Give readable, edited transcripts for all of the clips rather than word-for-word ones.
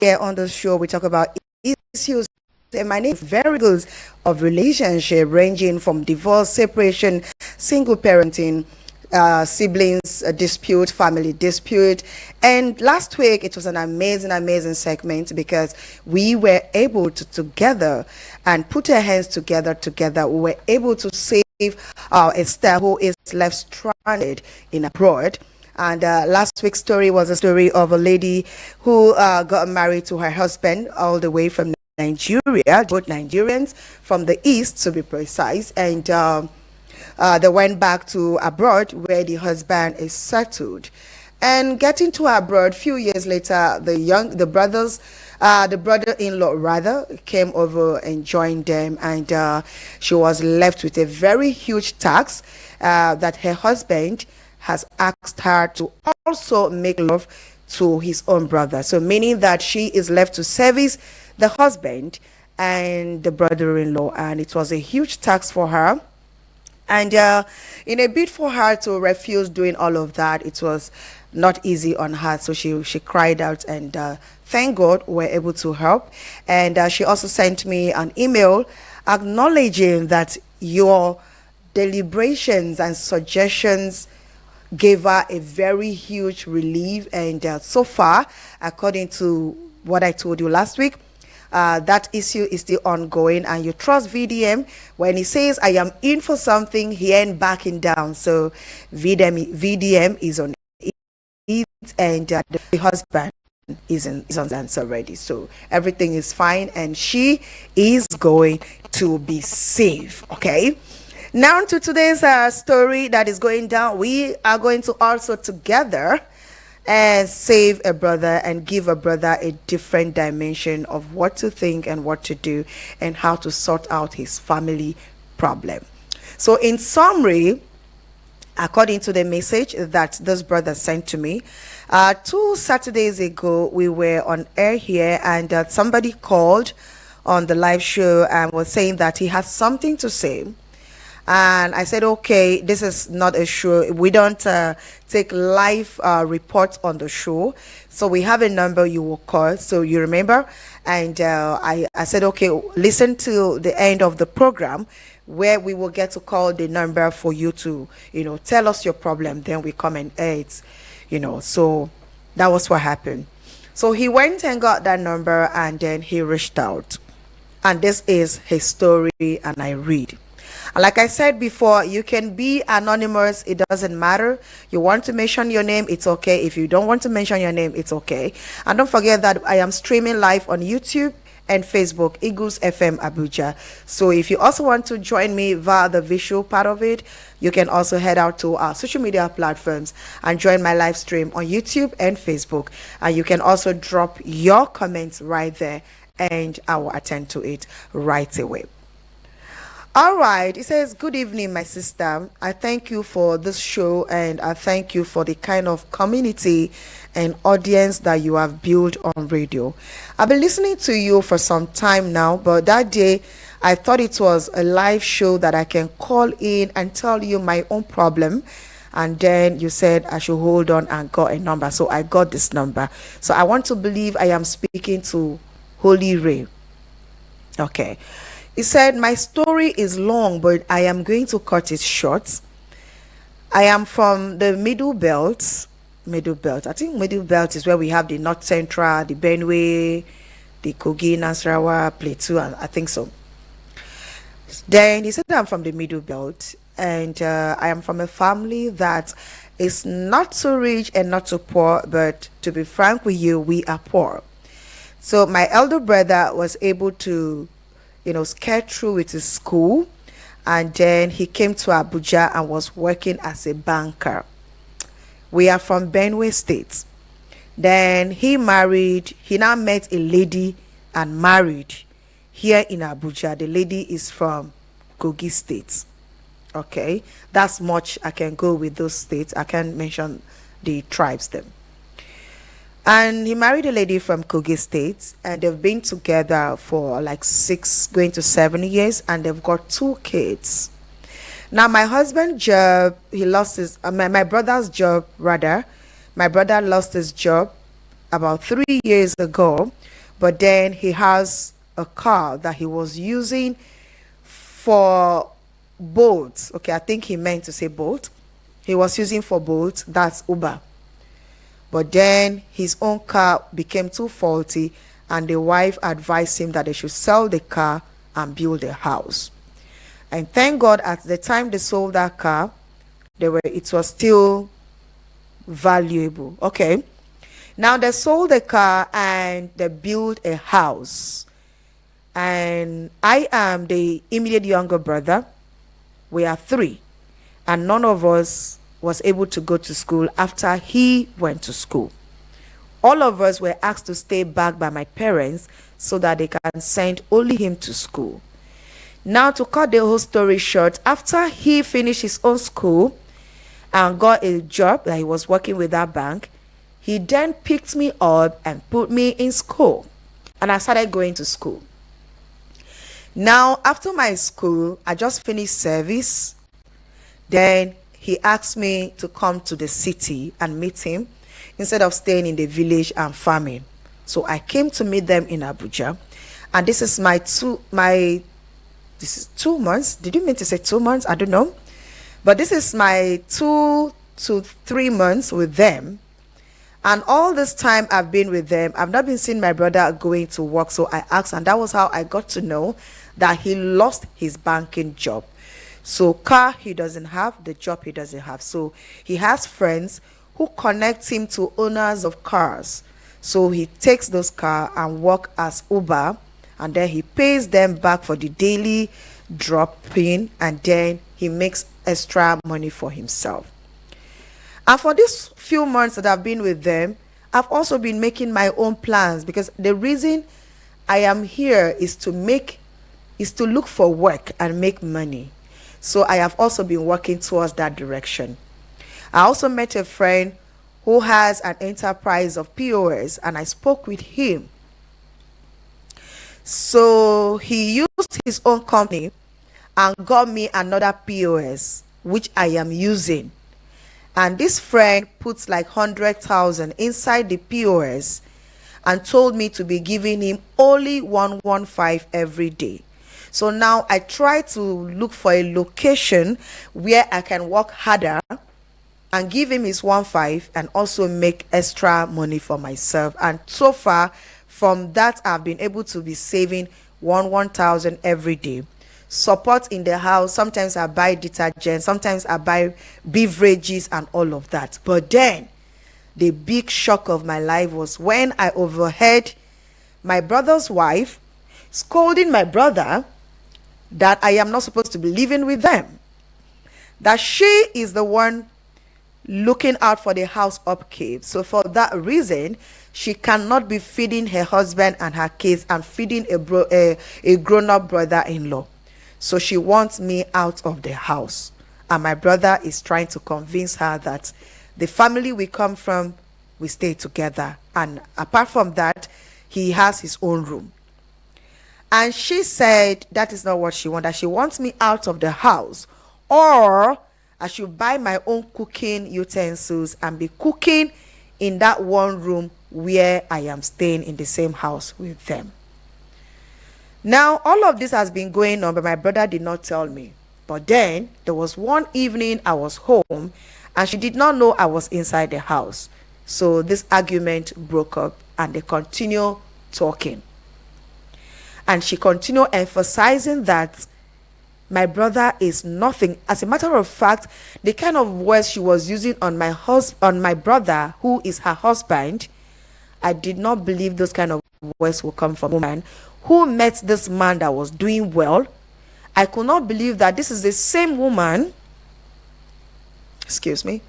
Here on the show, we talk about issues emanating variables of relationship ranging from divorce, separation, single parenting, siblings dispute, family dispute. And last week, it was an amazing segment because we were able to together and put our hands together. We were able to save Esther, who is left stranded in abroad. And last week's story was a story of a lady who got married to her husband all the way from Nigeria, both Nigerians from the east to be precise. And they went back to abroad where the husband is settled. And getting to abroad, few years later, the brother-in-law rather came over and joined them, and she was left with a very huge tax that her husband has asked her to also make love to his own brother. So meaning that she is left to service the husband and the brother-in-law, and it was a huge tax for her. And in a bid for her to refuse doing all of that, it was not easy on her. So she cried out, and thank God we're able to help. And she also sent me an email acknowledging that your deliberations and suggestions gave her a very huge relief. And so far, according to what I told you last week, that issue is still ongoing, and you trust VDM when he says I am in for something, he ain't backing down. So VDM is on it, and the husband is on dance already, so everything is fine and she is going to be safe. Okay, now to today's story that is going down. We are going to also together and save a brother and give a brother a different dimension of what to think and what to do and how to sort out his family problem. So in summary, according to the message that this brother sent to me, 2 Saturdays ago we were on air here, and somebody called on the live show and was saying that he has something to say. And I said, okay, this is not a show. We don't take live reports on the show. So we have a number you will call. So you remember? And I said, okay, listen to the end of the program where we will get to call the number for you to, tell us your problem. Then we come and air it, So that was what happened. So he went and got that number, and then he reached out. And this is his story, and I read. Like I said before, you can be anonymous. It doesn't matter. You want to mention your name, it's okay. If you don't want to mention your name, it's okay. And don't forget that I am streaming live on YouTube and Facebook, Eagles FM Abuja. So if you also want to join me via the visual part of it, you can also head out to our social media platforms and join my live stream on YouTube and Facebook. And you can also drop your comments right there, and I will attend to it right away. All right, it says, good evening, my sister. I thank you for this show, and I thank you for the kind of community and audience that you have built on radio. I've been listening to you for some time now, but that day I thought it was a live show that I can call in and tell you my own problem. And then you said I should hold on and got a number. So I got this number. So I want to believe I am speaking to Holyrae. Okay. He said, my story is long, but I am going to cut it short. I am from the Middle Belt. I think Middle Belt is where we have the North Central, the Benue, the Kogi, Nasarawa, Plateau, and I think so. Then he said, I'm from the Middle Belt, and I am from a family that is not so rich and not so poor, but to be frank with you, we are poor. So my elder brother was able to scare through with his school, and then he came to Abuja and was working as a banker. We are from Benue State. Then he now met a lady and married here in Abuja. The lady is from Kogi State. Okay, that's much I can go with those states. I can't mention the tribes then. And he married a lady from Kogi State, and they've been together for like 6 going to 7 years, and they've got 2 kids. Now my husband's job, he lost his my brother's job rather. My brother lost his job about 3 years ago but then he has a car that he was using for boats. Okay, I think he meant to say boat. He was using for boats, that's Uber. But then his own car became too faulty, and the wife advised him that they should sell the car and build a house. And thank God, at the time they sold that car, it was still valuable. Okay. Now they sold the car and they built a house. And I am the immediate younger brother. We are three. And none of us was able to go to school after he went to school. All of us were asked to stay back by my parents so that they can send only him to school. Now, to cut the whole story short, after he finished his own school and got a job that he was working with that bank, he then picked me up and put me in school. And I started going to school. Now, after my school, I just finished service. Then he asked me to come to the city and meet him instead of staying in the village and farming. So I came to meet them in Abuja. And this is this is 2 months. Did you mean to say 2 months? I don't know. But this is my 2 to 3 months with them. And all this time I've been with them, I've not been seeing my brother going to work. So I asked, and that was how I got to know that he lost his banking job. So car he doesn't have, the job he doesn't have. So he has friends who connect him to owners of cars. So he takes those cars and work as Uber, and then he pays them back for the daily dropping, and then he makes extra money for himself. And for these few months that I've been with them, I've also been making my own plans, because the reason I am here is to look for work and make money. So I have also been working towards that direction. I also met a friend who has an enterprise of POS, and I spoke with him. So he used his own company and got me another POS, which I am using. And this friend puts like 100,000 inside the POS and told me to be giving him only 115 every day. So now I try to look for a location where I can work harder and give him his 1.5 and also make extra money for myself. And so far from that, I've been able to be saving 1,000 every day. Support in the house. Sometimes I buy detergent, sometimes I buy beverages and all of that. But then the big shock of my life was when I overheard my brother's wife scolding my brother that I am not supposed to be living with them, that she is the one looking out for the house upkeep. So for that reason, she cannot be feeding her husband and her kids and feeding a grown-up brother-in-law. So she wants me out of the house. And my brother is trying to convince her that the family we come from, we stay together. And apart from that, he has his own room. And she said that is not what she wants. That she wants me out of the house, or I should buy my own cooking utensils and be cooking in that one room where I am staying in the same house with them. Now, all of this has been going on, but my brother did not tell me. But then there was one evening I was home and she did not know I was inside the house. So this argument broke up and they continued talking. And she continued emphasizing that my brother is nothing. As a matter of fact, the kind of words she was using on my brother, who is her husband, I did not believe those kind of words would come from a woman who met this man that was doing well. I could not believe that this is the same woman. Excuse me.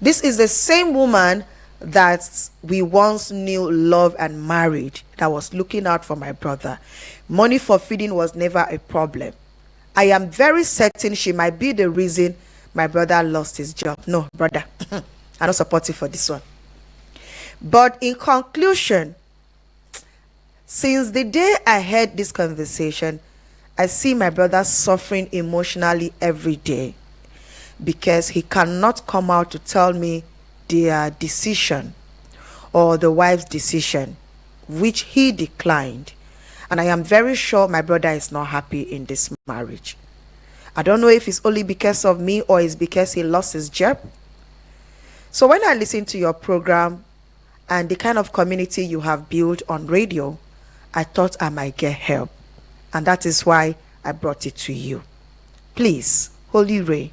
This is the same woman that we once knew, loved, and married, that was looking out for my brother. Money for feeding was never a problem. I am very certain she might be the reason my brother lost his job. No, brother, I'm not supportive for this one. But in conclusion, since the day I had this conversation, I see my brother suffering emotionally every day because he cannot come out to tell me their decision or the wife's decision. which he declined. And I am very sure my brother is not happy in this marriage. I don't know if it's only because of me or it's because he lost his job. So when I listen to your program and the kind of community you have built on radio, I thought I might get help. And that is why I brought it to you. Please, Holyrae,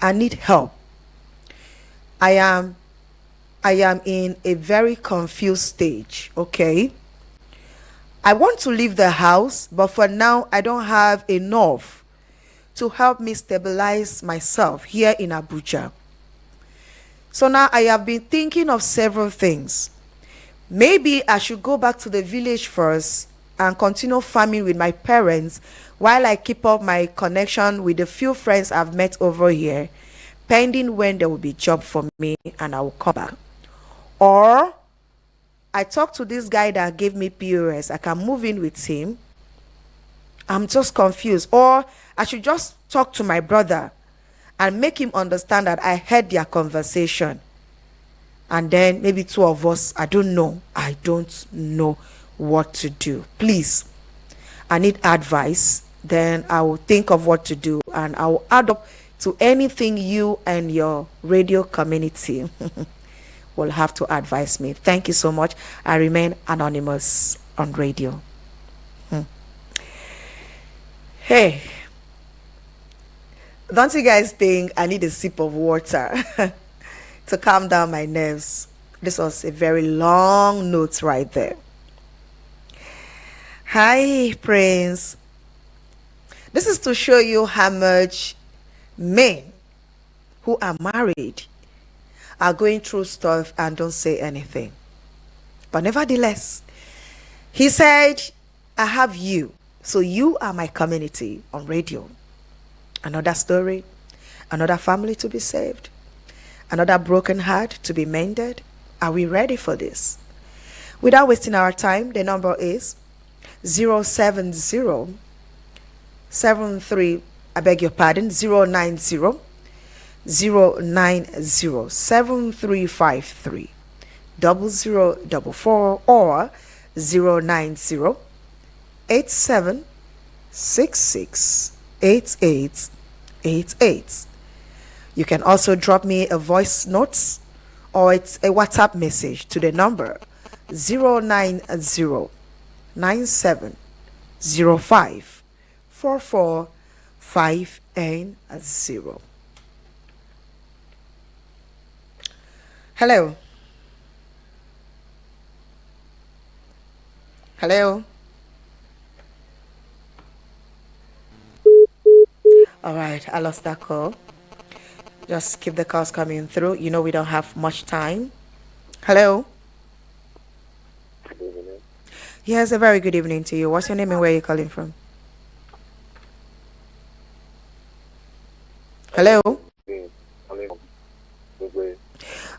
I need help. I am in a very confused stage, okay? I want to leave the house, but for now, I don't have enough to help me stabilize myself here in Abuja. So now I have been thinking of several things. Maybe I should go back to the village first and continue farming with my parents while I keep up my connection with the few friends I've met over here, pending when there will be job for me and I will come back. Or I talk to this guy that gave me POS. I can move in with him. I'm just confused. Or I should just talk to my brother and make him understand that I heard their conversation. And then maybe two of us, I don't know what to do. Please, I need advice. Then I will think of what to do and I will add up to anything you and your radio community will have to advise me. Thank you so much. I remain anonymous on radio. Hey, don't you guys think I need a sip of water to calm down my nerves? This was a very long note right there. Hi, Prince. This is to show you how much men who are married are going through stuff and don't say anything. But nevertheless, he said, I have you. So you are my community on radio. Another story, another family to be saved, another broken heart to be mended. Are we ready for this? Without wasting our time, the number is 070 73, I beg your pardon, 090 7353 0044 or 090 8766 8888. You can also drop me a voice note or it's a WhatsApp message to the number 090 9705 44580. Hello. Hello. All right, I lost that call. Just keep the calls coming through. You know we don't have much time. Hello. Good evening. Yes, a very good evening to you. What's your name and where are you calling from? Hello.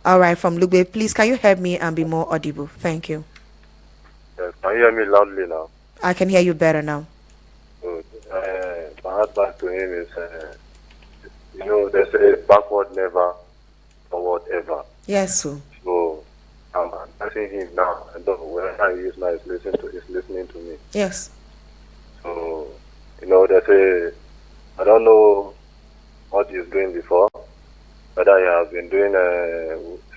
All right, from Lugbe. Please, can you help me and be more audible? Thank you. Yes, can you hear me loudly now? I can hear you better now. Good. My advice to him is, they say backward never, forward ever. Yes, sir. So I'm asking him now, and whenever he is now, is listening to me. Yes. So, they say, I don't know what he's doing before, whether he has been doing,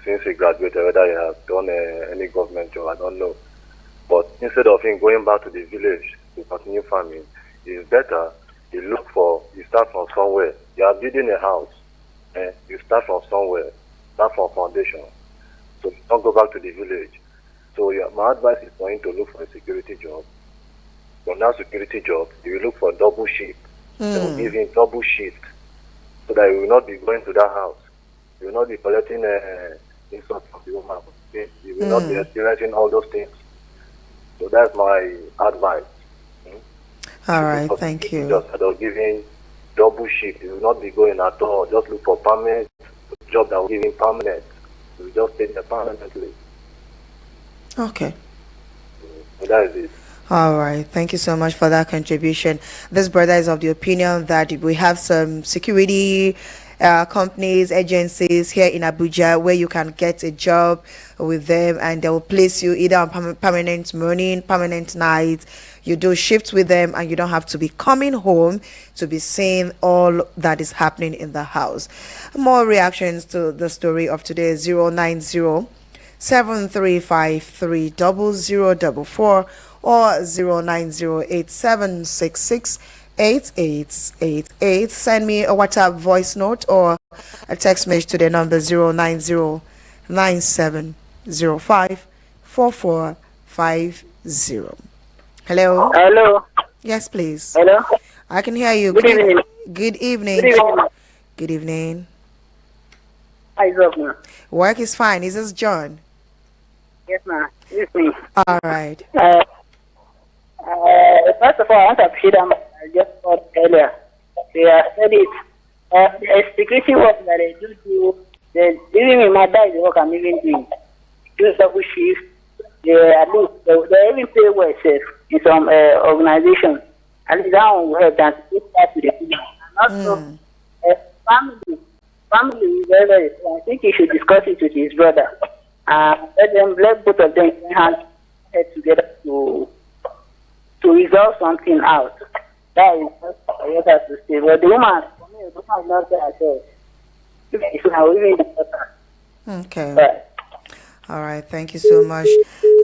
since he graduated, whether he has done any government job, I don't know. But instead of him going back to the village to continue farming, it's better you start from somewhere. You are building a house, and you start from somewhere, start from foundation. So don't go back to the village. So my advice is for him to look for a security job. From that security job, you will look for double shift. They will give him double shift so that you will not be going to that house. You will not be collecting insult from the woman. You will not be experiencing all those things. So that's my advice. All right, thank you. Just give him double shift. You will not be going at all. Just look for permanent job that will give him permanent. You will just stay there permanently. Okay. So that is it. All right, thank you so much for that contribution. This brother is of the opinion that if we have some security companies, agencies here in Abuja where you can get a job with them, and they will place you either on permanent morning, permanent night. You do shifts with them, and you don't have to be coming home to be seeing all that is happening in the house. More reactions to the story of today: 090-7353-0044 or 090-8766-8888. Send me a WhatsApp voice note or a text message to the number 090-9705-4450. Hello? Hello. Yes, please. Hello. I can hear you. Good evening. Good evening. Good evening. Good evening. How is up, ma'am? Work is fine. Is this John? Yes, ma'am. It's me. All right. First of all, I want to appreciate them. I just thought earlier. They said it. The security work that they do, even my dad is the work I'm even doing. Do double shift. At least they even pay well safe in some organizations. At least that one will help them to get back to the people. And also, family is very, very strong. I think he should discuss it with his brother. Let both of them hand together to resolve something out. That is what I have to say. But the woman, for me, the woman is not there at all. It's not really important. Okay. But, all right. Thank you so much.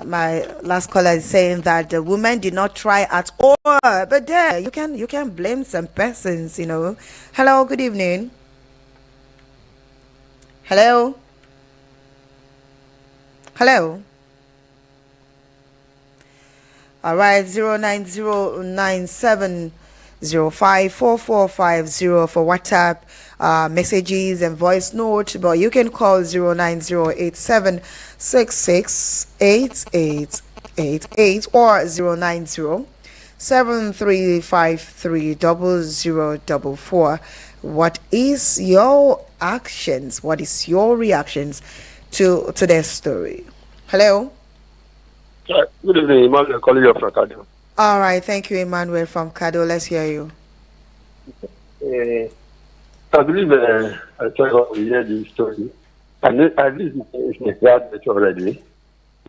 My last caller is saying that the woman did not try at all. But there, you can blame some persons, Hello. Good evening. Hello. Hello. All right, 09097054450 for WhatsApp messages and voice note, but you can call 09087668888 or 090-7353-0044. What is your actions? What is your reactions to their story? Hello. Good evening, Emmanuel, calling you from Kado. All right, thank you, Emmanuel from Kado. Let's hear you. I believe I try to hear the story. And at least it's a graduate already.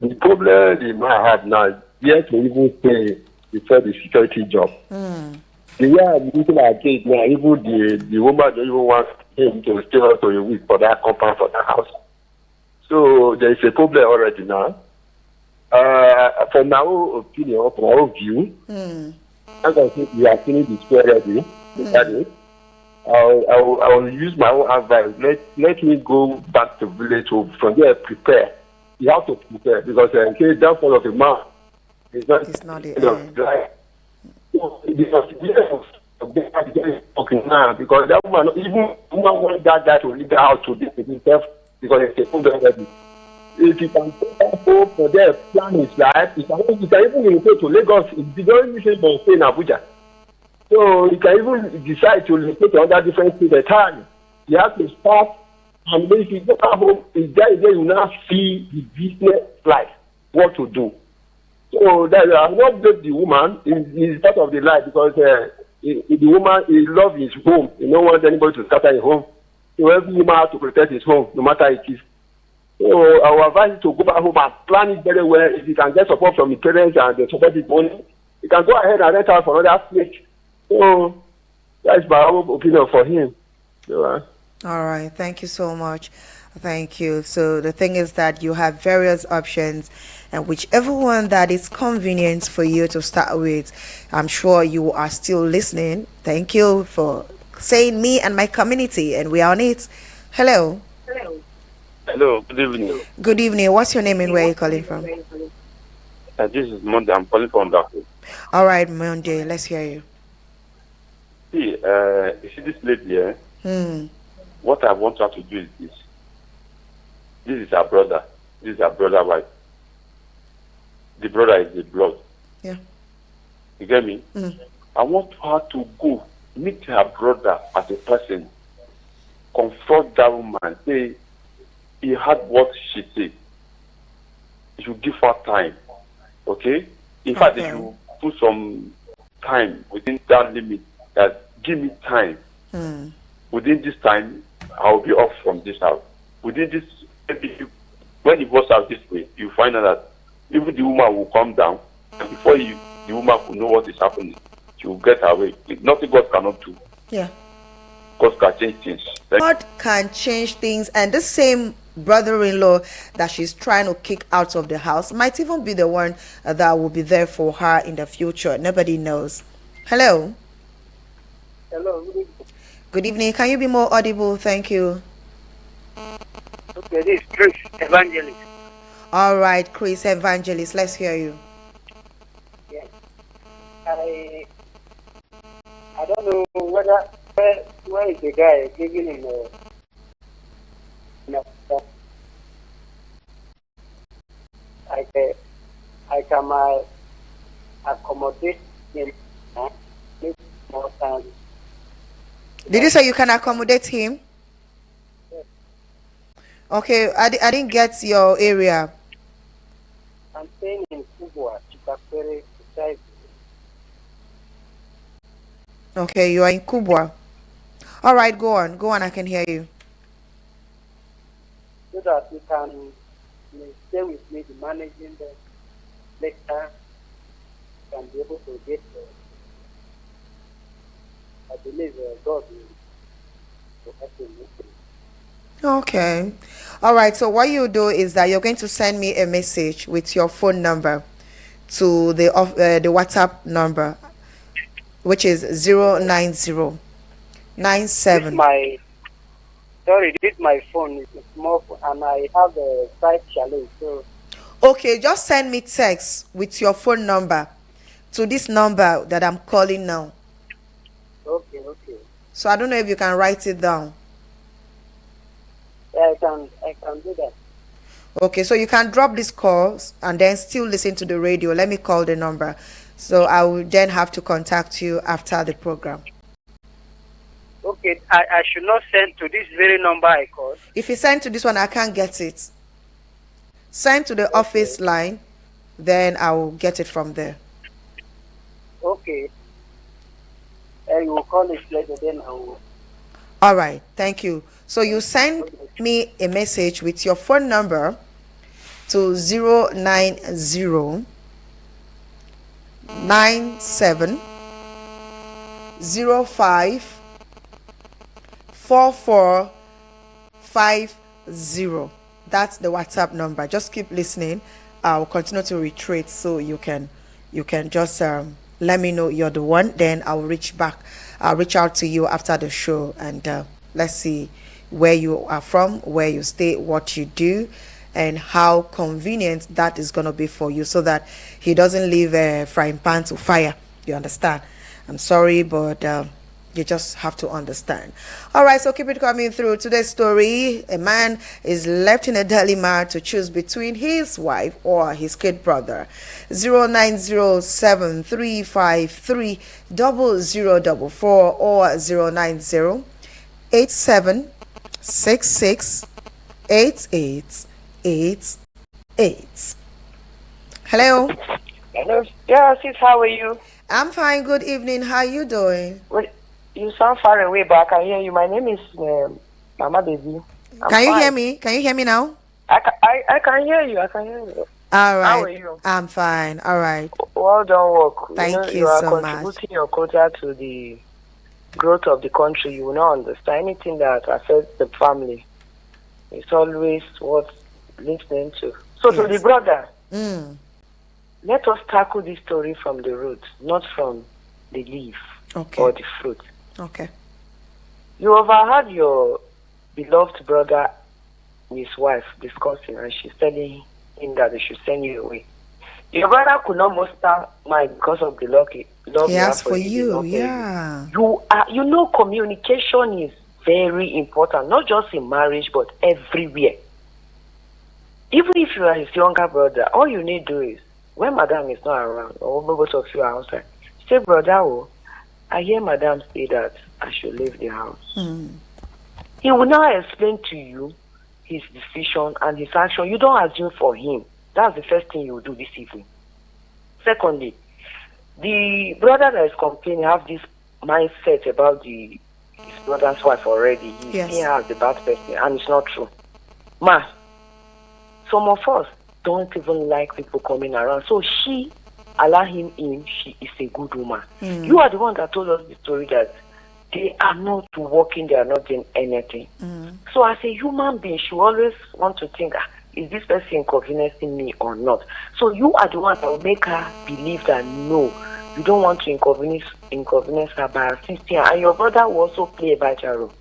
The problem the man had now is yet to even pay before the security job. The way I'm looking at it now, even the woman don't even want him to stay out for a week for that compound, for that house. So there is a problem already now. From my own opinion, from my own view, as I think we are feeling the square already. I will use my own advice. Let me go back to village from there prepare. You have to prepare because in case downfall of a man is not the end. Now because that woman even want that guy to leave the house to live with himself because it's a problem already. If you can go for their plan his life, you can even go to Lagos. It's very easy to stay in Abuja. So you can even decide to locate another different state at a time. You have to start, and if you go home, it's there you now see the business life, what to do. So that I will not blame the woman. It's part of the life because the woman he loves his home. He don't want anybody to scatter his home. So every woman has to protect his home, no matter it is. So I will advise you to go back home and plan it very well. If you can get support from the parents and the support the money, you can go ahead and rent out for another place. So that's my own opinion for him. All right. Thank you so much. Thank you. So the thing is that you have various options, and whichever one that is convenient for you to start with, I'm sure you are still listening. Thank you for saying me and my community, and we are on it. Hello. Hello, good evening. Good evening. What's your name and where are you calling from? This is Monday. I'm calling from Darko. All right, Monday. Let's hear you. See, you see this lady here? What I want her to do is this. This is her brother. This is her brother wife. The brother is the blood. Yeah. You get me? I want her to go meet her brother as a person, confront that woman, say he had what she said. You should give her time. Okay? In fact, if you put some time within that limit, that give me time. Within this time, I'll be off from this house. Within this, maybe when he goes out this way, you find out that even the woman will come down, and before the woman will know what is happening, she will get away. Nothing God cannot do. Yeah. God can change things. God can change things, and the same brother-in-law that she's trying to kick out of the house might even be the one that will be there for her in the future. Nobody knows. Hello. Hello. Good evening. Can you be more audible? Thank you. Okay, this is Chris Evangelist. All right, Chris Evangelist, let's hear you. Yes. I don't know where is the guy giving him I can accommodate him more time. Did you say you can accommodate him? Yes. Okay, I didn't get your area. I'm staying in Kubwa, Chikapere, beside. Okay, you are in Kubwa. All right, go on, I can hear you. So that you can stay with me, the managing the later, can be able to get, I believe God will help him. Okay. All right, so what you do is that you're going to send me a message with your phone number to the WhatsApp number, which is 09097. This my phone is small phone, and I have a site challenge. So Okay, just send me text with your phone number to this number that I'm calling now. okay. So I don't know if you can write it down. Yeah, I can do that. Okay, so you can drop these calls and then still listen to the radio. Let me call the number. So I will then have to contact you after the program. Okay, I should not send to this very number I called. If you send to this one, I can't get it. Send to the office line, then I will get it from there. Okay. And you will call it later, then I will. All right, thank you. So you send me a message with your phone number to 090 97 05 4450. That's the WhatsApp number. Just keep listening. I'll continue to reiterate so you can just let me know you're the one. Then I'll reach out to you after the show, and let's see where you are from, where you stay, what you do, and how convenient that is going to be for you, so that he doesn't leave a frying pan to fire. You understand? I'm sorry, but you just have to understand. All right, so keep it coming through. Today's story: a man is left in a dilemma to choose between his wife or his kid brother. 09073530044 or 09087668888. Hello. Hello. Yeah, sis, how are you? I'm fine. Good evening. How you doing? Well, you sound far away, but I can hear you. My name is Mama Baby. Can you hear me? Can you hear me now? I can hear you. I can hear you. All right. How are you? I'm fine. All right. Well done work. Thank you you are so much. contributing your quota to the growth of the country. You will not understand anything that affects the family. It's always worth listening to. So to the brother, let us tackle this story from the root, not from the leaf or the fruit. Okay. You overheard your beloved brother and his wife discussing, and she's telling him that they should send you away. Your brother could not muster mind because of the love he has for you. Yeah. You know, communication is very important, not just in marriage, but everywhere. Even if you are his younger brother, all you need to do is, when madam is not around, or both of you are outside, say, brother, I hear madam say that I should leave the house. He will now explain to you his decision and his action. You don't assume for him. That's the first thing you will do this evening. Secondly, the brother that is complaining have this mindset about his brother's wife already. He's seeing her as the bad person, and it's not true. Ma, some of us don't even like people coming around. So she allow him in. She is a good woman. You are the one that told us the story that they are not working, they are not doing anything. So as a human being, she always want to think, is this person inconveniencing me or not? So you are the one that will make her believe that no, you don't want to inconvenience her by assisting her. And your brother will also play a vital role.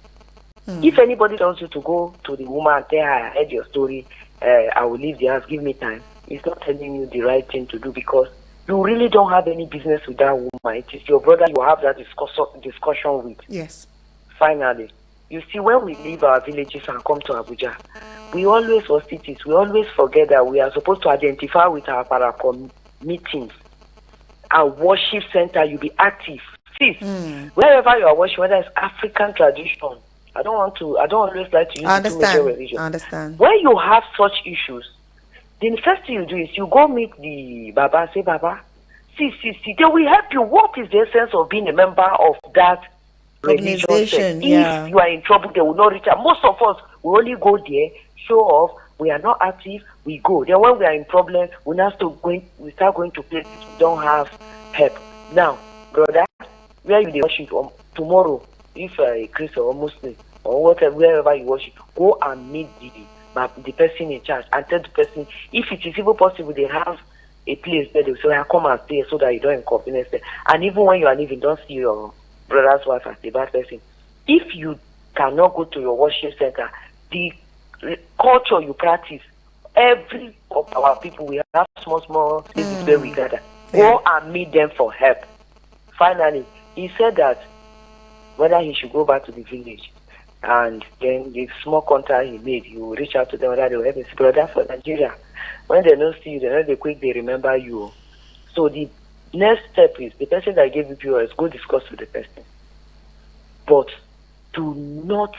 If anybody wants you to go to the woman and tell her, I heard your story, I will leave the house, give me time, it's not telling you the right thing to do, because you really don't have any business with that woman. It is your brother you have that discussion with. Yes. Finally, you see, when we leave our villages and come to Abuja, we always, or cities, we always forget that we are supposed to identify with our paracom meetings. Our worship center, you be active. Sis, wherever you are worshiping, whether it's African tradition, I don't always like to use the two major religion. I understand. When you have such issues, then the first thing you do is you go meet the Baba, say, Baba, see, they will help you. What is the essence of being a member of that organization? If you are in trouble, they will not reach out. Most of us will only go there, show off, we are not active, we go. Then when we are in problem, we start going to places we don't have help. Now, brother, where you worship tomorrow, if you are a Christian or Muslim or whatever, wherever you worship, go and meet the person in charge and tell the person, if it is even possible, they have a place there, they will say, I come and stay so that you don't inconvenience them. And even when you are leaving, don't see your brother's wife as a bad person. If you cannot go to your worship center, the culture you practice, every of our people, we have small places where we gather. Go and meet them for help. Finally, he said that whether he should go back to the village, and then the small contact he made, you will reach out to them, whether they will help him. Brother, for Nigeria, when they don't see you, they're not the quick, they remember you. So the next step is, the person that gave you POS, go discuss with the person. But do not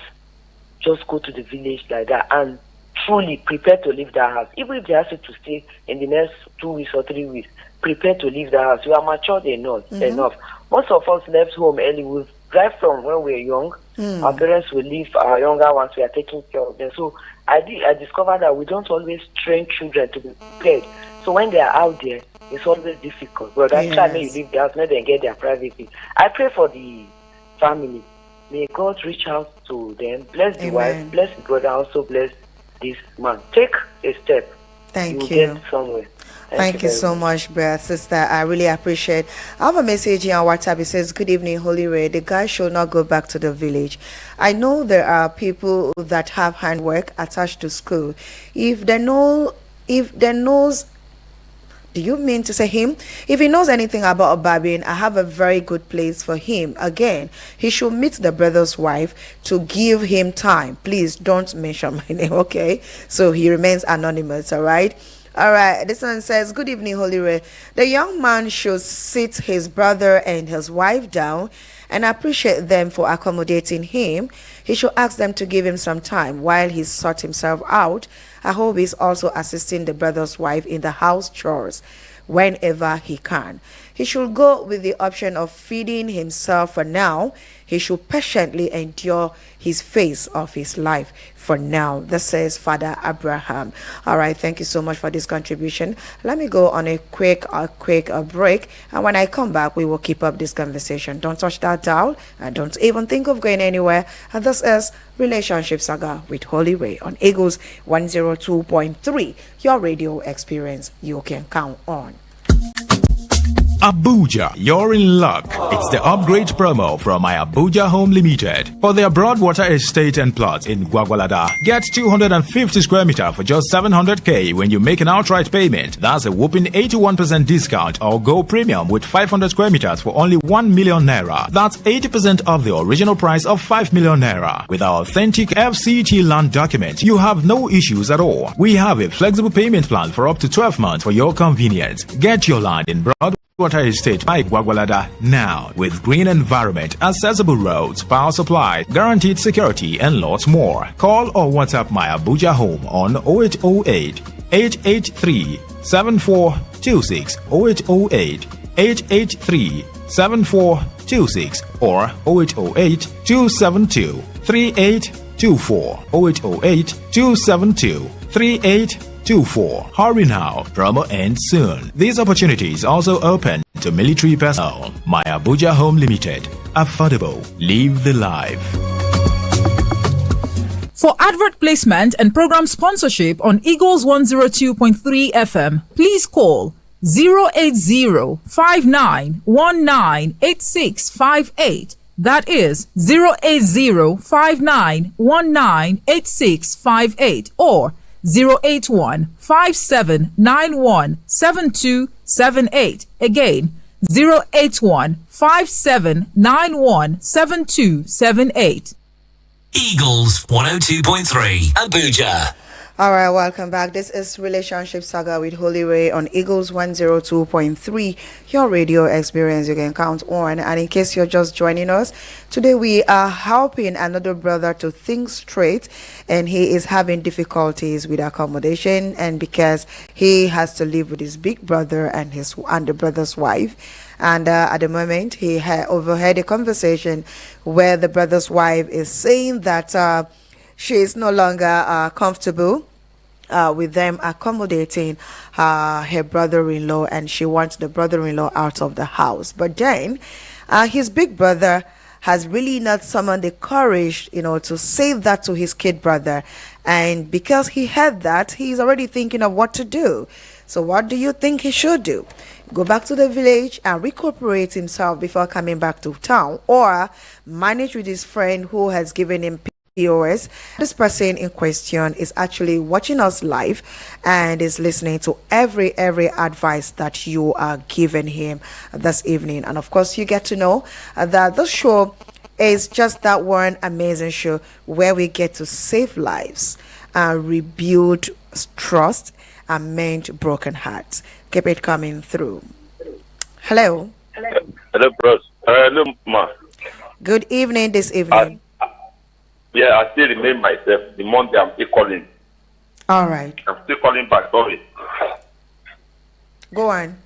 just go to the village like that, and truly prepare to leave that house. Even if they ask you to stay in the next 2 weeks or 3 weeks, prepare to leave the house. You are matured enough. Most of us left home early. We drive from when we were young. Our parents will leave our younger ones. We are taking care of them. So I discovered that we don't always train children to be prepared. So when they are out there, it's always difficult. But that time when you leave the house, let them get their privacy. I pray for the family. May God reach out to them, bless the wife, bless the brother, also bless this man. Take a step. Thank you. Get somewhere. Thank you so much, brother, sister. I really appreciate. I have a message here on WhatsApp. It says, "Good evening, Holyrae. The guy should not go back to the village. I know there are people that have handwork attached to school. If they knows, do you mean to say him? If he knows anything about barbing, I have a very good place for him. Again, he should meet the brother's wife to give him time. Please don't mention my name, okay? So he remains anonymous, all right? All right, this one says, "Good evening, Holyrae. The young man should sit his brother and his wife down and appreciate them for accommodating him. He should ask them to give him some time while he sorts himself out. I hope he's also assisting the brother's wife in the house chores whenever he can. He should go with the option of feeding himself for now. He should patiently endure his phase of his life for now." This says Father Abraham. All right, thank you so much for this contribution. Let me go on a quick break, and when I come back, we will keep up this conversation. Don't touch that dial, and don't even think of going anywhere. And this is Relationship Saga with Holyrae on Eagles 102.3, your radio experience you can count on. Abuja, you're in luck. It's the upgrade promo from my Abuja Home Limited. For their Broadwater estate and plots in Gwagwalada, get 250 square meter for just 700k when you make an outright payment. That's a whopping 81% discount, or go premium with 500 square meters for only 1 million naira. That's 80% of the original price of 5 million naira. With our authentic FCT land document, you have no issues at all. We have a flexible payment plan for up to 12 months for your convenience. Get your land in Broadwater Estate by Gwagwalada now, with green environment, accessible roads, power supply, guaranteed security, and lots more. Call or WhatsApp my Abuja Home on 0808 883 7426, 0808 883 7426. 3826 or 0808 272 3824 0808 272 3824. Hurry now, promo ends soon. These opportunities also open to military personnel. My Abuja Home Limited. Affordable. Live the life. For advert placement and program sponsorship on Eagles 102.3 FM, please call 080-5919-8658. That is 080-5919-8658 or 081-5791-7278. Again, 081-5791-7278. Eagles 102.3 Abuja. All right, welcome back. This is Relationship Saga with Holyrae on Eagles 102.3, your radio experience you can count on. And in case you're just joining us, today we are helping another brother to think straight, and he is having difficulties with accommodation, and because he has to live with his big brother and the brother's wife. And at the moment, he overheard a conversation where the brother's wife is saying that she is no longer comfortable with them accommodating her brother-in-law, and she wants the brother-in-law out of the house. But then his big brother has really not summoned the courage, to say that to his kid brother. And because he heard that, he's already thinking of what to do. So what do you think he should do? Go back to the village and recuperate himself before coming back to town, or manage with his friend who has given him POS. This person in question is actually watching us live and is listening to every advice that you are giving him this evening. And of course, you get to know that the show is just that one amazing show where we get to save lives and rebuild trust and mend broken hearts. Keep it coming through. Hello. Hello, bros. Hello, ma. Good evening this evening. I still remain myself. The Monday I'm still calling. All right. I'm still calling back. Sorry. Go on.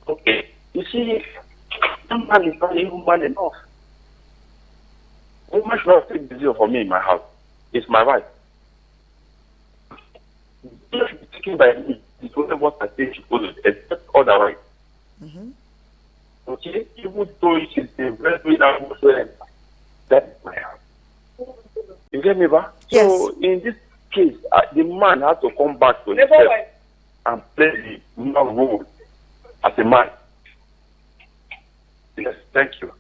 Okay. You see, some man is not human enough. Woman should not take the deal for me in my house. It's my wife. She should be taken by me. It's only what I say she goes to, except otherwise. Mm-hmm. Okay? Even though she's a very good whatsoever, that is my house. You get me, ba? Yes. So, in this case, the man has to come back to himself and play the man role as a man. Yes, thank you.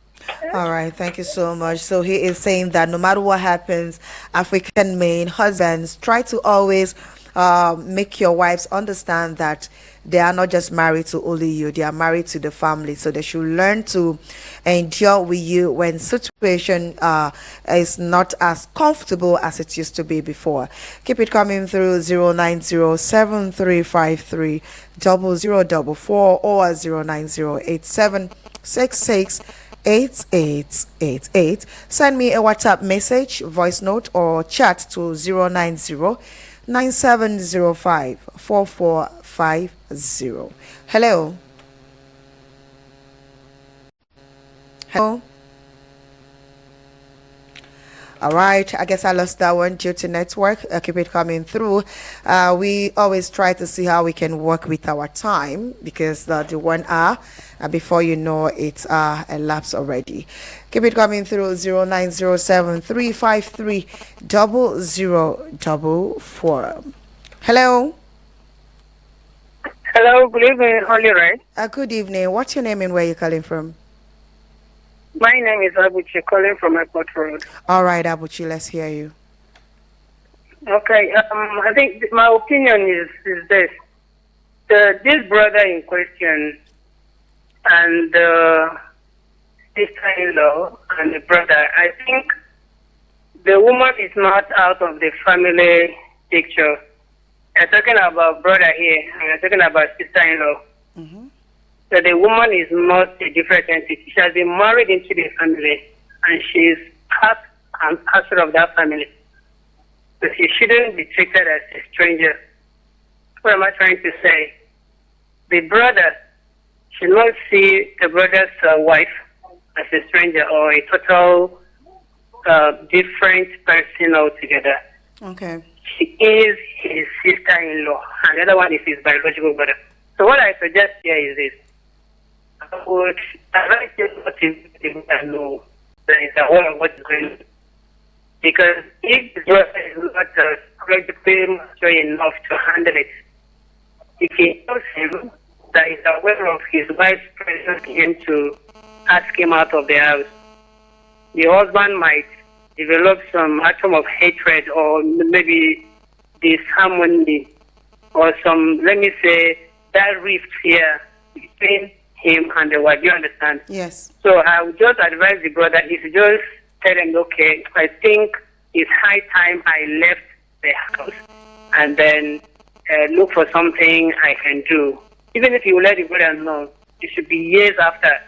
All right, thank you so much. So he is saying that no matter what happens, African men, husbands, try to always make your wives understand that they are not just married to only you, they are married to the family. So they should learn to endure with you when situation is not as comfortable as it used to be before. Keep it coming through 090-7353-0044 or 090-8766-8888. Send me a WhatsApp message, voice note, or chat to 090-9705-4450. Hello. Hello. All right, I guess I lost that one due to network. Keep it coming through. We always try to see how we can work with our time, because the 1 hour, before you know it's elapsed already. Keep it coming through 090-7353-0044. Hello. Hello, good evening, Holyrae. Good evening. What's your name and where you calling from? My name is Abuchi, calling from Airport Road. All right, Abuchi, let's hear you. Okay, I think my opinion is this. This brother in question and the sister-in-law and the brother, I think the woman is not out of the family picture. You're talking about brother here, and you're talking about sister-in-law. Mm-hmm. So the woman is not a different entity. She has been married into the family, and she is part and parcel of that family. So she shouldn't be treated as a stranger. What am I trying to say? The brother should not see the brother's wife as a stranger or a total different person altogether. Okay. She is his sister-in-law, and the other one is his biological brother. So what I suggest here is this. I would advise you to know that is aware of what is going on. Because if the brother is not critically mature enough to handle it, if he knows him, that is aware of his wife's presence him to ask him out of the house, the husband might develop some atom of hatred or maybe disharmony or some, let me say, that rift here between him and the wife. Do you understand? Yes. So I would just advise the brother, if you just tell him, okay, I think it's high time I left the house and then look for something I can do. Even if you let the brother know, it should be years after.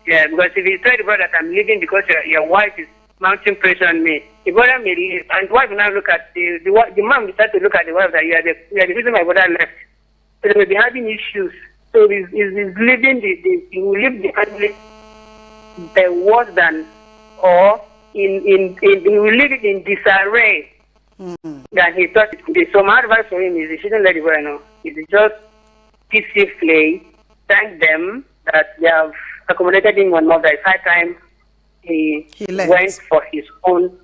Yeah, because if you tell the brother that I'm leaving because your wife is mounting pressure on me, the brother may leave, and the wife will now look at the man will start to look at the wife that you are the reason my brother left. So they may be having issues. So he's leaving he will leave the family worse than, or he will leave it in disarray than he thought it could be. So my advice for him is he shouldn't let the brother know. He should just peacefully thank them that they have accommodated him one more. It's high time he went for his own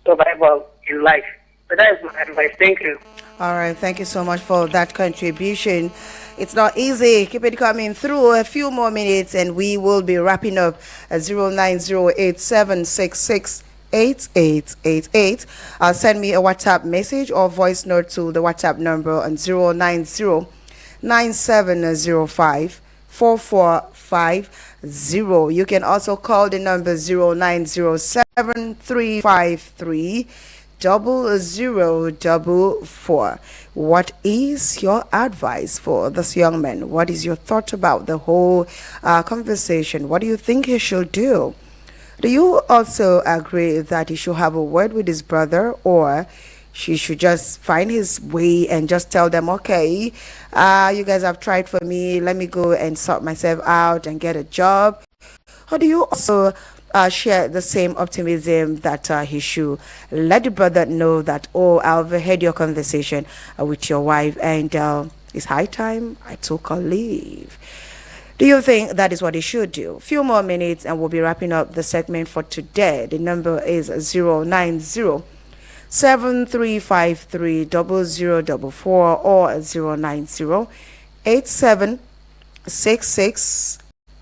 survival in life. So that is my advice. Thank you. All right. Thank you so much for that contribution. It's not easy. Keep it coming through. A few more minutes and we will be wrapping up at 09087668888. Send me a WhatsApp message or voice note to the WhatsApp number on 09097054450. You can also call the number 09073530044. What is your advice for this young man? What is your thought about the whole conversation? What do you think he should do? Do you also agree that he should have a word with his brother, or she should just find his way and just tell them, okay, you guys have tried for me, let me go and sort myself out and get a job? Or do you also share the same optimism that he should let the brother know that, oh, I overheard your conversation with your wife and it's high time I took a leave? Do you think that is what he should do? A few more minutes and we'll be wrapping up the segment for today. The number is 09073530044 or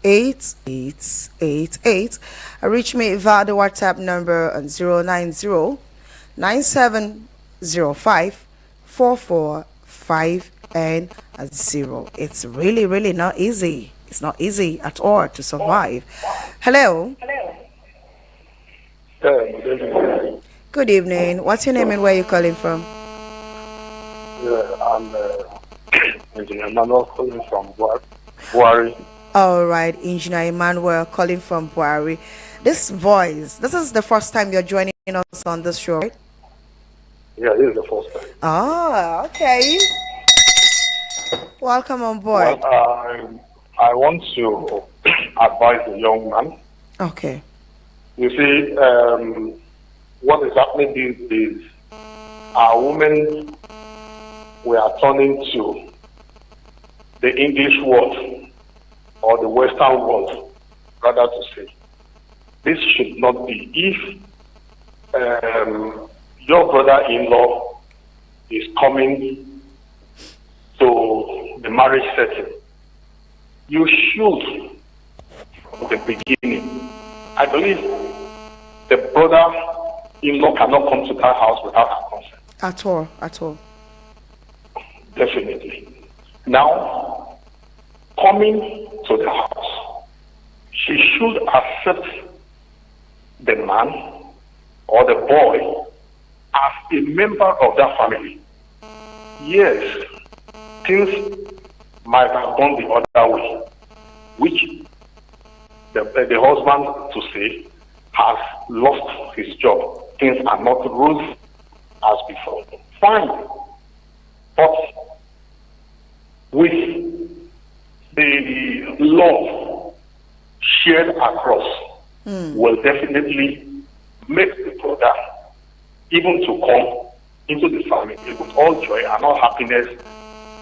09087668888. Reach me via the WhatsApp number on 09097054450. It's really not easy. It's not easy at all to survive. Hello. Good evening. What's your name and where are you calling from? I'm Engineer Emmanuel calling from Buhari. All right, Engineer Emmanuel calling from Buhari. This voice, this is the first time you're joining us on this show, right? Yeah, this is the first time. Oh, okay. Welcome on board. Well, I want to advise the young man. Okay. You see, what is happening these days, our women, we are turning to the English world or the Western world, rather to say. This should not be. If your brother-in-law is coming to the marriage setting, you should, from the beginning, I believe the brother-in-law cannot come to that house without her consent. At all. Definitely. Now, coming to the house, she should accept the man or the boy as a member of that family. Yes, things might have gone the other way, which the husband, to say, has lost his job. Things are not rosy as before. Fine. But with the love shared across will definitely make the brother even to come into the family with all joy and all happiness.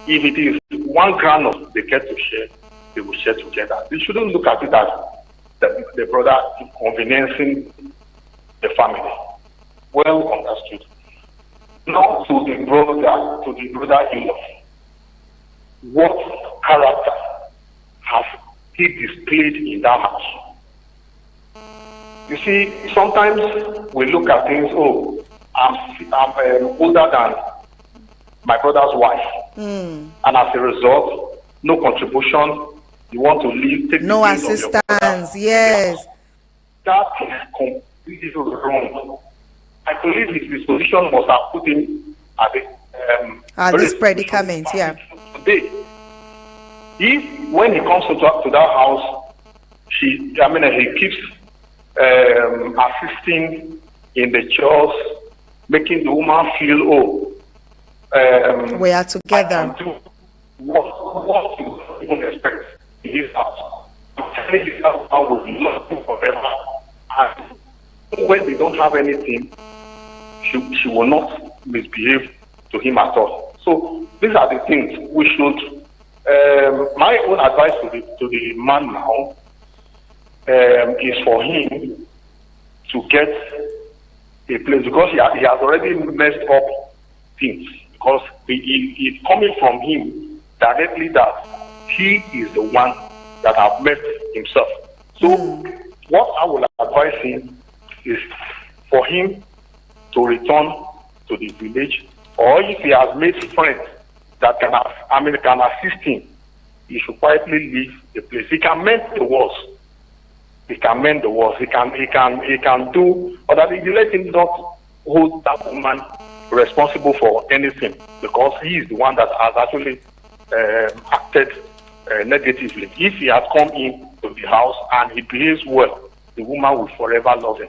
If it is 1 granule they get to share, they will share together. They shouldn't look at it as the brother inconveniencing the family. Well understood. Now to the brother-in-law. What character has he displayed in that house? You see, sometimes we look at things, I'm older than my brother's wife. And as a result, no contribution, you want to leave, take no the things of your brother. assistance, yes. That is completely wrong. I believe his disposition must have put him at This predicament, yeah. Today, if when he comes to that house, he keeps assisting in the chores, making the woman feel, we are together. I can do what you even expect in this house. I'm telling you, that house will love you forever. And when they don't have anything, she will not misbehave to him at all. So these are the things we should. My own advice to the man now is for him to get a place, because he has already messed up things, because it's coming from him directly that he is the one that have messed himself. So what I will advise him is for him to return to the village, or if he has made friends that can assist him, he should quietly leave the place. He can mend the walls. He can do, or that he let him not hold that woman responsible for anything, because he is the one that has actually acted negatively. If he has come in to the house and he behaves well, the woman will forever love him.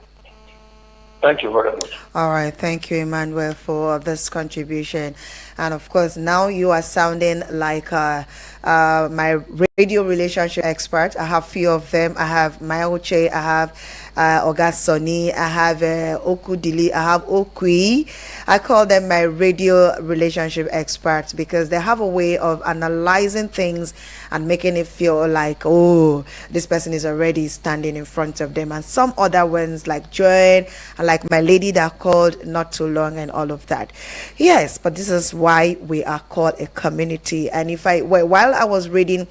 Thank you very much. All right, thank you, Emmanuel, for this contribution. And of course, now you are sounding like my radio relationship expert. I have few of them. I have Mayoche, I have Ogasoni, I have Okudili, I have Okui. I call them my radio relationship experts because they have a way of analyzing things and making it feel like, oh, this person is already standing in front of them. And some other ones like Joy and like my lady that called not too long and all of that. Yes, but this is why we are called a community. And while I was reading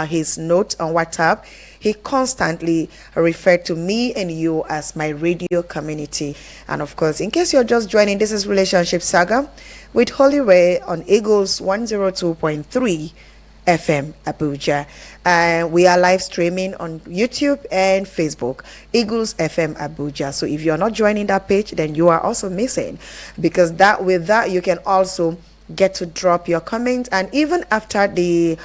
his note on WhatsApp, he constantly referred to me and you as my radio community. And of course, in case you're just joining, this is Relationship Saga with Holyrae on Eagles 102.3 FM Abuja. And we are live streaming on YouTube and Facebook, Eagles FM Abuja. So if you're not joining that page, then you are also missing, because with that you can also get to drop your comments. And even after the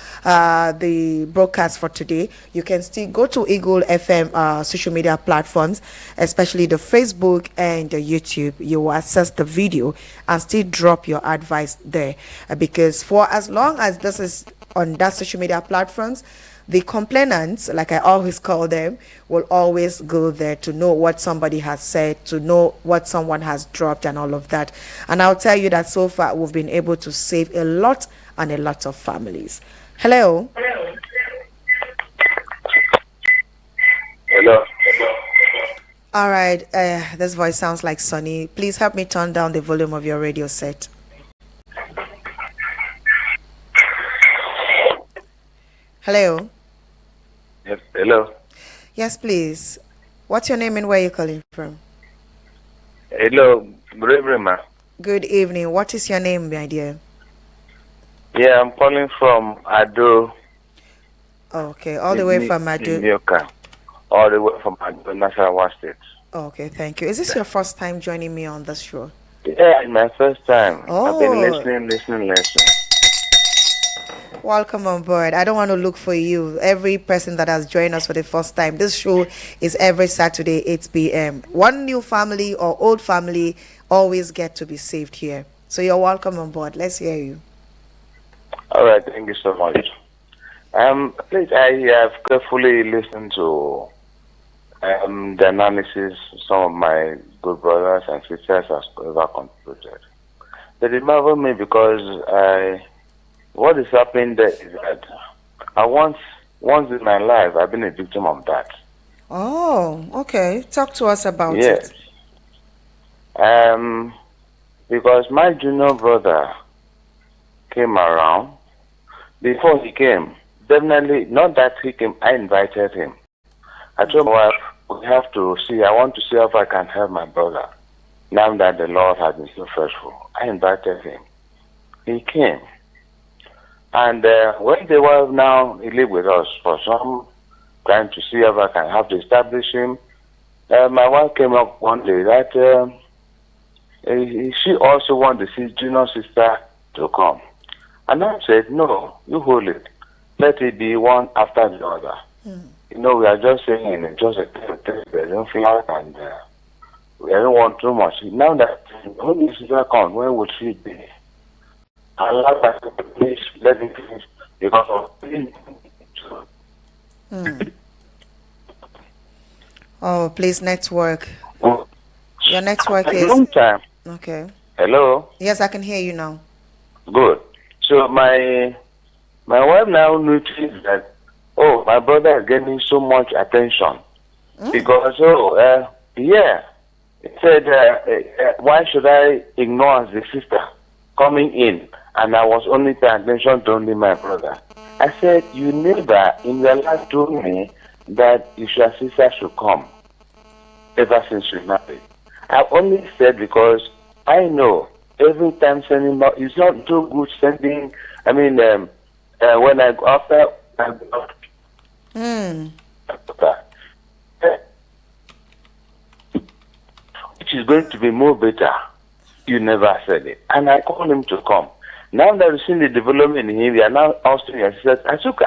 broadcast for today, you can still go to Eagle FM social media platforms, especially the Facebook and the YouTube. You will access the video and still drop your advice there, because for as long as this is on that social media platforms, the complainants, like I always call them, will always go there to know what somebody has said, to know what someone has dropped and all of that. And I'll tell you that so far we've been able to save a lot and a lot of families. Hello. Hello. All right. This voice sounds like Sonny. Please help me turn down the volume of your radio set. Hello. Yes, hello. Yes, please. What's your name and where are you calling from? Hello, good evening, ma. Good evening. What is your name, my dear? Yeah, I'm calling from Ado. Okay, all the way from Ado. Mioka. All the way from Ado, Nasarawa State. Okay, thank you. Is this your first time joining me on this show? Yeah, it's my first time. Oh. I've been listening. Welcome on board. I don't want to look for you. Every person that has joined us for the first time, this show is every Saturday, 8 p.m. One new family or old family always get to be saved here. So you're welcome on board. Let's hear you. All right, thank you so much. Please, I have carefully listened to the analysis some of my good brothers and sisters have ever concluded. They remember me because what is happening there is that once in my life I've been a victim of that. Oh, okay. Talk to us about Yes. it. Because my junior brother came around. Before he came, definitely not that he came, I invited him. I told my wife, we have to see, I want to see if I can help my brother. Now that the Lord has been so faithful, I invited him. He came. And when the wife now, he lived with us for some time to see if I can have to establish him. My wife came up one day that she also wanted to see junior sister to come. And I said, no, you hold it. Let it be one after the other. You know, we are just saying just a bedroom flat and we don't want too much. Now that when the sister comes, where would she be? I love that please let me finish because of Oh, please, network. Your network a is long time. okay. Hello? Yes, I can hear you now. Good. So my wife now noticed that, oh, my brother is getting so much attention. Because, he said, why should I ignore the sister coming in? And I was only paying attention to only my brother. I said, you never in your life told me that your sister should come ever since you married. I only said because I know every time sending, it's not too good sending, I mean, when I go after, which is going to be more better. You never said it. And I called him to come. Now that we've seen the development in him, we are now asking yourself,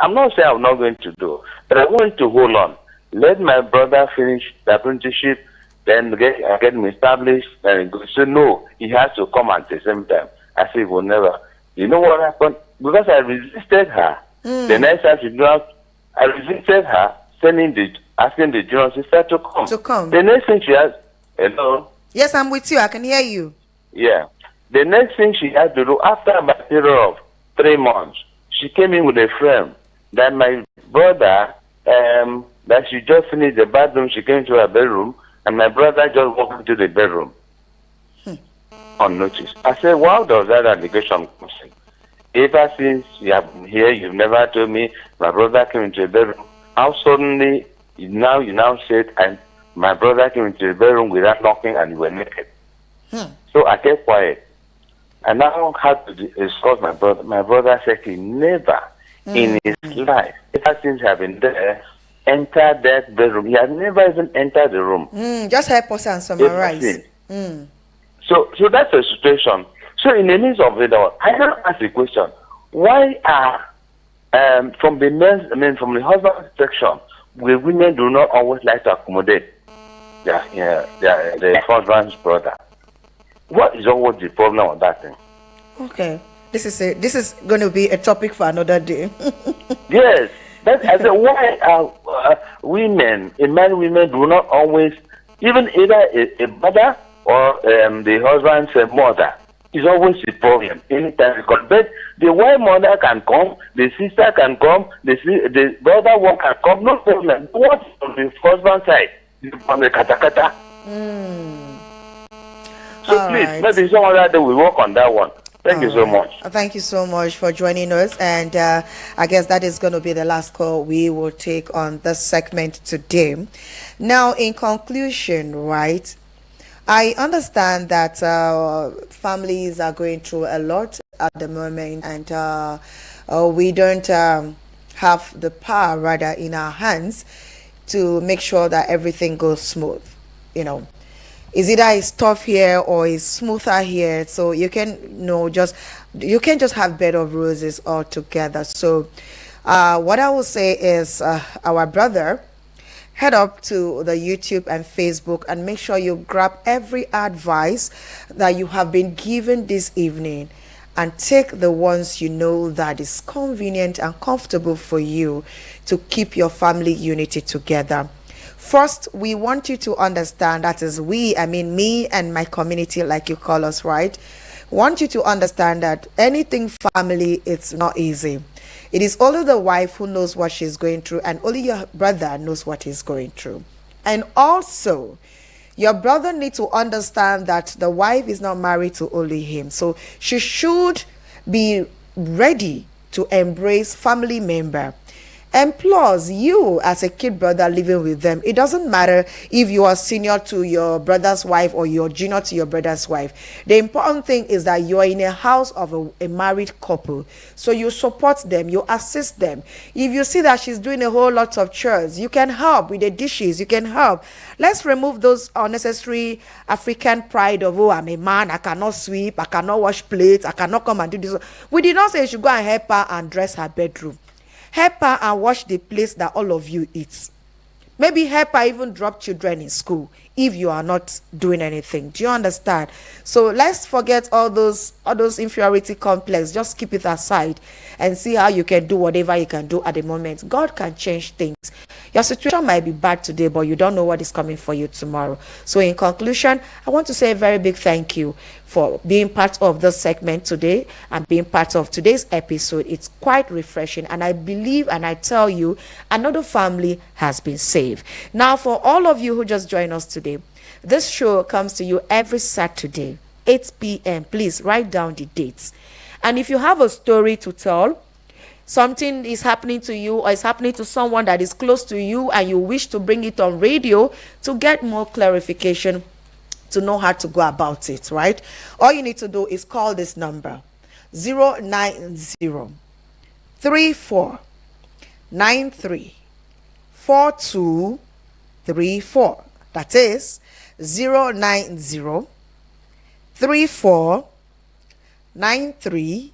I'm not saying I'm not going to do, but I want to hold on. Let my brother finish the apprenticeship, then get him established, and go. So no, he has to come at the same time. I said, well, never. You know what happened? Because I resisted her. The next time she dropped, I resisted her, asking the junior sister to come. The next thing she has, hello? Yes, I'm with you. I can hear you. Yeah. The next thing she had to do, after a period of 3 months, she came in with a friend that my brother, that she just finished the bathroom, she came to her bedroom, and my brother just walked into the bedroom unnoticed. I said, wow, does that allegation come in? Ever since you have been here, you've never told me my brother came into the bedroom. How suddenly you now said, and my brother came into the bedroom without knocking and you were naked. So I kept quiet. And now had to discuss my brother. My brother said he never in his life, ever since I've been there, entered that bedroom. He has never even entered the room. Just help us and summarize. So that's the situation. So in the midst of it all, I now ask the question: why are from the husband section, where women do not always like to accommodate their husband's brother? What is always the problem with that thing? Okay, this is going to be a topic for another day. Yes, I said, why are married women do not always, even either a mother or the husband's mother is always the problem anytime. But the wife mother can come, the sister can come, the brother one can come, no problem. What on the husband side? On the katakata. So All please, right. maybe some other day we work on that one. Thank you so much. Thank you so much for joining us. And I guess that is going to be the last call we will take on this segment today. Now, in conclusion, right, I understand that families are going through a lot at the moment, and we don't have the power, rather, in our hands to make sure that everything goes smooth. You know, is either it's tough here or it's smoother here, so you can just have bed of roses altogether. So what I will say is, our brother, head up to the YouTube and Facebook and make sure you grab every advice that you have been given this evening and take the ones you know that is convenient and comfortable for you to keep your family unity together. First, we want you to understand, that is we, I mean me and my community, like you call us, right? Want you to understand that anything family, it's not easy. It is only the wife who knows what she's going through, and only your brother knows what he's going through. And also, your brother needs to understand that the wife is not married to only him. So she should be ready to embrace family member. And plus, you as a kid brother living with them, it doesn't matter if you are senior to your brother's wife or you're junior to your brother's wife. The important thing is that you are in a house of a married couple. So you support them, you assist them. If you see that she's doing a whole lot of chores, you can help with the dishes, you can help. Let's remove those unnecessary African pride of, oh, I'm a man, I cannot sweep, I cannot wash plates, I cannot come and do this. We did not say you should go and help her and dress her bedroom. Help her and wash the place that all of you eat. Maybe help her even drop children in school if you are not doing anything. Do you understand? So let's forget all those inferiority complex. Just keep it aside and see how you can do whatever you can do at the moment. God can change things. Your situation might be bad today, but you don't know what is coming for you tomorrow. So in conclusion, I want to say a very big thank you for being part of this segment today and being part of today's episode. It's quite refreshing, and I believe and I tell you, another family has been saved. Now, for all of you who just joined us today, this show comes to you every Saturday, 8 p.m. Please write down the dates. And if you have a story to tell, something is happening to you or is happening to someone that is close to you, and you wish to bring it on radio to get more clarification, to know how to go about it, right? All you need to do is call this number 090 34 93 4234. That is 090 34 93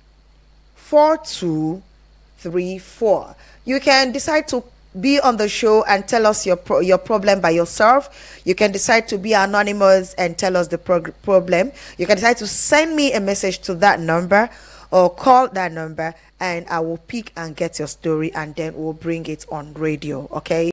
4234. You can decide to be on the show and tell us your problem by yourself. You can decide to be anonymous and tell us the problem. You can decide to send me a message to that number or call that number, and I will pick and get your story, and then we'll bring it on radio. Okay,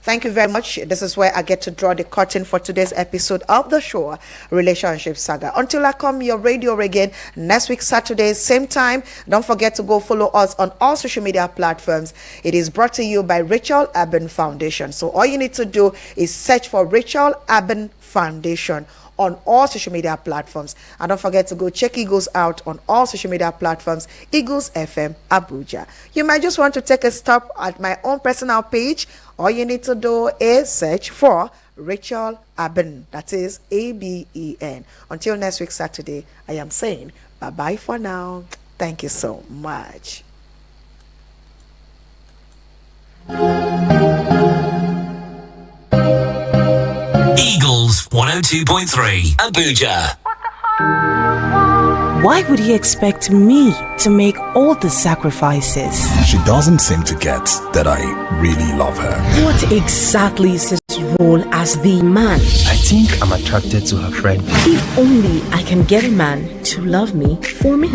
thank you very much. This is where I get to draw the curtain for today's episode of the show, Relationship Saga. Until I come your radio again next week Saturday, same time, don't forget to go follow us on all social media platforms. It is brought to you by Rachel Aben Foundation. So all you need to do is search for Rachel Aben Foundation on all social media platforms, and don't forget to go check Eagles out on all social media platforms, Eagles FM Abuja. You might just want to take a stop at my own personal page. All you need to do is search for Rachel Aben, that is ABEN. Until next week Saturday, I am saying bye bye for now. Thank you so much. Eagles 102.3 Abuja. Why would he expect me to make all the sacrifices? She doesn't seem to get that I really love her. What exactly is his role as the man? I think I'm attracted to her friend. If only I can get a man to love me for me.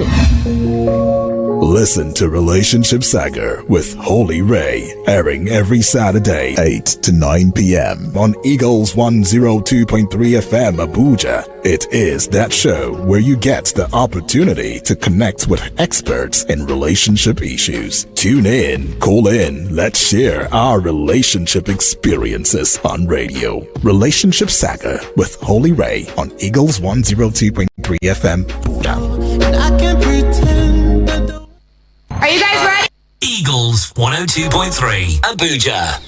Listen to Relationship Saga with Holyrae, airing every Saturday, 8 to 9 p.m. on Eagles 102.3 FM Abuja. It is that show where you get the opportunity to connect with experts in relationship issues. Tune in, call in, let's share our relationship experiences on radio. Relationship Saga with Holyrae on Eagles 102.3 FM Abuja. Are you guys ready? Eagles 102.3 Abuja.